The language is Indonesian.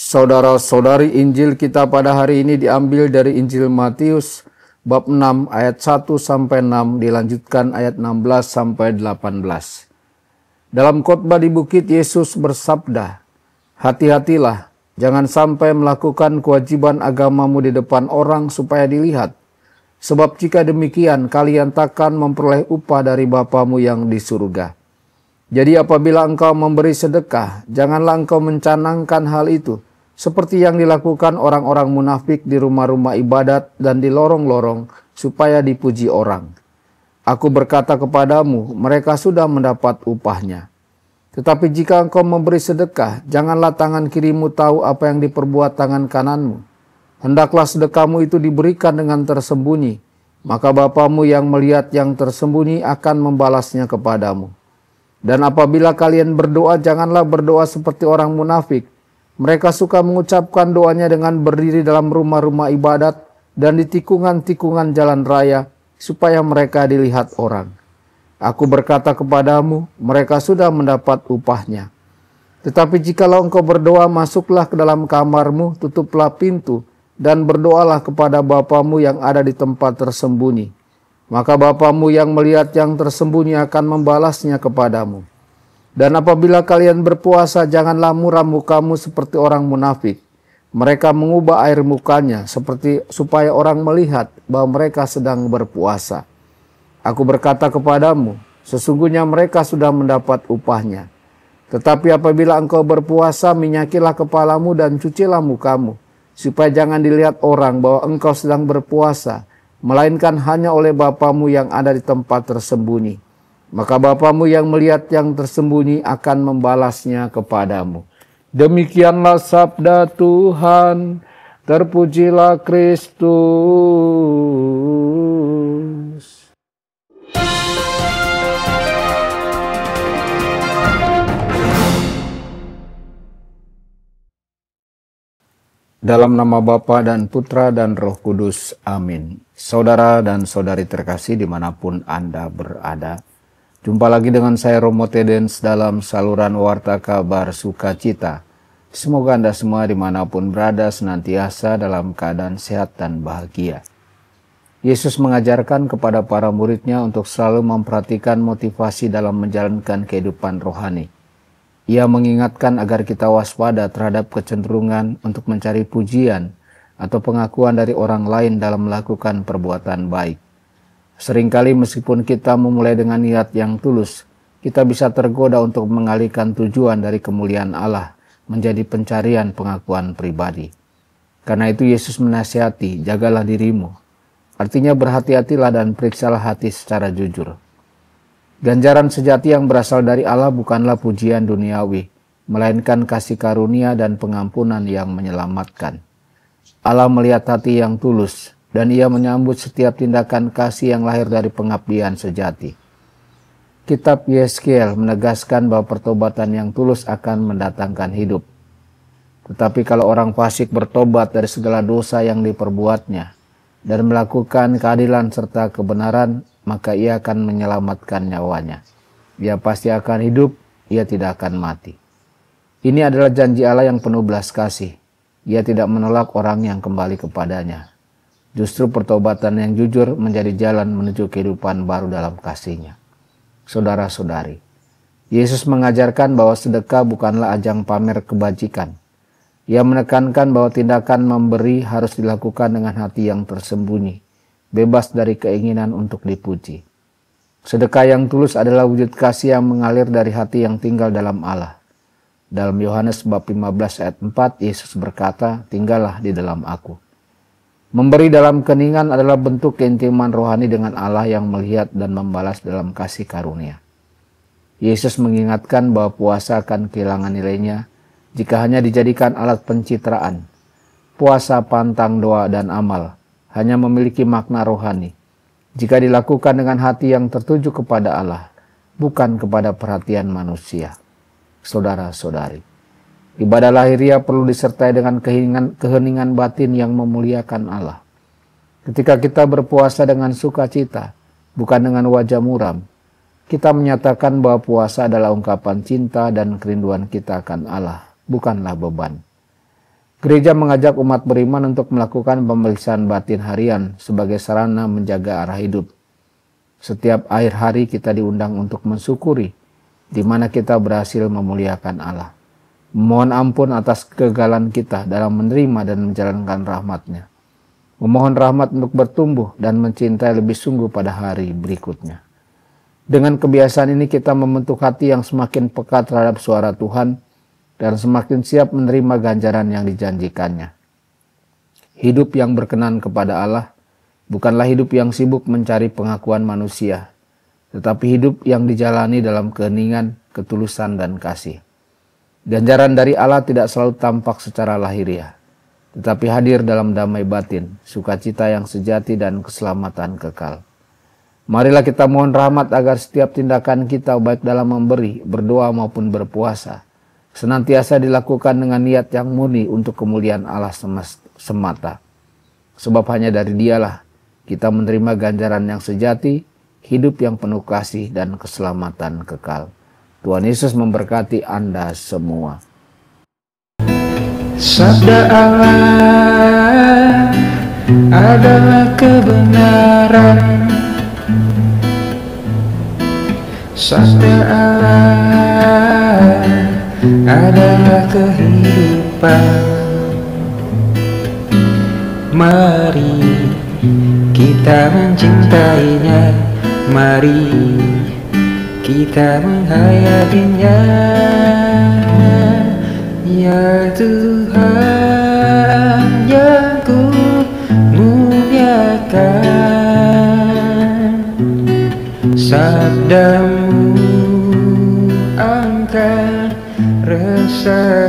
Saudara-saudari, Injil kita pada hari ini diambil dari Injil Matius bab 6 ayat 1 sampai 6 dilanjutkan ayat 16 sampai 18. Dalam khotbah di bukit Yesus bersabda, "Hati-hatilah, jangan sampai melakukan kewajiban agamamu di depan orang supaya dilihat. Sebab jika demikian kalian takkan memperoleh upah dari Bapamu yang di surga. Jadi apabila engkau memberi sedekah, janganlah engkau mencanangkan hal itu, seperti yang dilakukan orang-orang munafik di rumah-rumah ibadat dan di lorong-lorong, supaya dipuji orang. Aku berkata kepadamu, mereka sudah mendapat upahnya. Tetapi jika engkau memberi sedekah, janganlah tangan kirimu tahu apa yang diperbuat tangan kananmu. Hendaklah sedekahmu itu diberikan dengan tersembunyi, maka Bapamu yang melihat yang tersembunyi akan membalasnya kepadamu. Dan apabila kalian berdoa, janganlah berdoa seperti orang munafik. Mereka suka mengucapkan doanya dengan berdiri dalam rumah-rumah ibadat dan di tikungan-tikungan jalan raya, supaya mereka dilihat orang. Aku berkata kepadamu, mereka sudah mendapat upahnya. Tetapi jikalau engkau berdoa, masuklah ke dalam kamarmu, tutuplah pintu, dan berdoalah kepada Bapamu yang ada di tempat tersembunyi. Maka Bapamu yang melihat yang tersembunyi akan membalasnya kepadamu. Dan apabila kalian berpuasa, janganlah muram mukamu seperti orang munafik. Mereka mengubah air mukanya supaya orang melihat bahwa mereka sedang berpuasa. Aku berkata kepadamu, sesungguhnya mereka sudah mendapat upahnya. Tetapi apabila engkau berpuasa, minyakilah kepalamu dan cucilah mukamu, supaya jangan dilihat orang bahwa engkau sedang berpuasa, melainkan hanya oleh Bapamu yang ada di tempat tersembunyi. Maka Bapamu yang melihat yang tersembunyi akan membalasnya kepadamu." Demikianlah sabda Tuhan. Terpujilah Kristus. Dalam nama Bapa dan Putra dan Roh Kudus. Amin. Saudara dan saudari terkasih dimanapun Anda berada, jumpa lagi dengan saya Romo Tedens dalam saluran Warta Kabar Sukacita. Semoga Anda semua dimanapun berada senantiasa dalam keadaan sehat dan bahagia. Yesus mengajarkan kepada para muridnya untuk selalu memperhatikan motivasi dalam menjalankan kehidupan rohani. Ia mengingatkan agar kita waspada terhadap kecenderungan untuk mencari pujian atau pengakuan dari orang lain dalam melakukan perbuatan baik. Seringkali meskipun kita memulai dengan niat yang tulus, kita bisa tergoda untuk mengalihkan tujuan dari kemuliaan Allah menjadi pencarian pengakuan pribadi. Karena itu Yesus menasihati, jagalah dirimu. Artinya berhati-hatilah dan periksalah hati secara jujur. Ganjaran sejati yang berasal dari Allah bukanlah pujian duniawi, melainkan kasih karunia dan pengampunan yang menyelamatkan. Allah melihat hati yang tulus, dan Ia menyambut setiap tindakan kasih yang lahir dari pengabdian sejati. Kitab Yeskiel menegaskan bahwa pertobatan yang tulus akan mendatangkan hidup. Tetapi kalau orang fasik bertobat dari segala dosa yang diperbuatnya dan melakukan keadilan serta kebenaran, maka ia akan menyelamatkan nyawanya. Ia pasti akan hidup, ia tidak akan mati. Ini adalah janji Allah yang penuh belas kasih. Ia tidak menolak orang yang kembali kepadanya. Justru pertobatan yang jujur menjadi jalan menuju kehidupan baru dalam kasih-Nya. Saudara-saudari, Yesus mengajarkan bahwa sedekah bukanlah ajang pamer kebajikan. Ia menekankan bahwa tindakan memberi harus dilakukan dengan hati yang tersembunyi, bebas dari keinginan untuk dipuji. Sedekah yang tulus adalah wujud kasih yang mengalir dari hati yang tinggal dalam Allah. Dalam Yohanes bab 15 ayat 4, Yesus berkata, "Tinggallah di dalam Aku." Memberi dalam keningan adalah bentuk keintiman rohani dengan Allah yang melihat dan membalas dalam kasih karunia. Yesus mengingatkan bahwa puasa akan kehilangan nilainya jika hanya dijadikan alat pencitraan. Puasa, pantang, doa, dan amal hanya memiliki makna rohani jika dilakukan dengan hati yang tertuju kepada Allah, bukan kepada perhatian manusia. Saudara-saudari, ibadah lahiriah perlu disertai dengan keheningan batin yang memuliakan Allah. Ketika kita berpuasa dengan sukacita, bukan dengan wajah muram, kita menyatakan bahwa puasa adalah ungkapan cinta dan kerinduan kita akan Allah, bukanlah beban. Gereja mengajak umat beriman untuk melakukan pemeriksaan batin harian sebagai sarana menjaga arah hidup. Setiap akhir hari kita diundang untuk mensyukuri di mana kita berhasil memuliakan Allah. Memohon ampun atas kegagalan kita dalam menerima dan menjalankan rahmat-Nya. Memohon rahmat untuk bertumbuh dan mencintai lebih sungguh pada hari berikutnya. Dengan kebiasaan ini kita membentuk hati yang semakin peka terhadap suara Tuhan dan semakin siap menerima ganjaran yang dijanjikannya. Hidup yang berkenan kepada Allah bukanlah hidup yang sibuk mencari pengakuan manusia, tetapi hidup yang dijalani dalam keheningan, ketulusan, dan kasih. Ganjaran dari Allah tidak selalu tampak secara lahiriah, tetapi hadir dalam damai batin, sukacita yang sejati, dan keselamatan kekal. Marilah kita mohon rahmat agar setiap tindakan kita baik dalam memberi, berdoa maupun berpuasa, senantiasa dilakukan dengan niat yang murni untuk kemuliaan Allah semata. Sebab hanya dari Dialah kita menerima ganjaran yang sejati, hidup yang penuh kasih, dan keselamatan kekal. Tuhan Yesus memberkati Anda semua. Sabda Allah adalah kebenaran. Sabda Allah adalah kehidupan. Mari kita mencintainya, mari kita menghayatinya. Ya Tuhan yang ku muliakan, sabdamu angkat rasa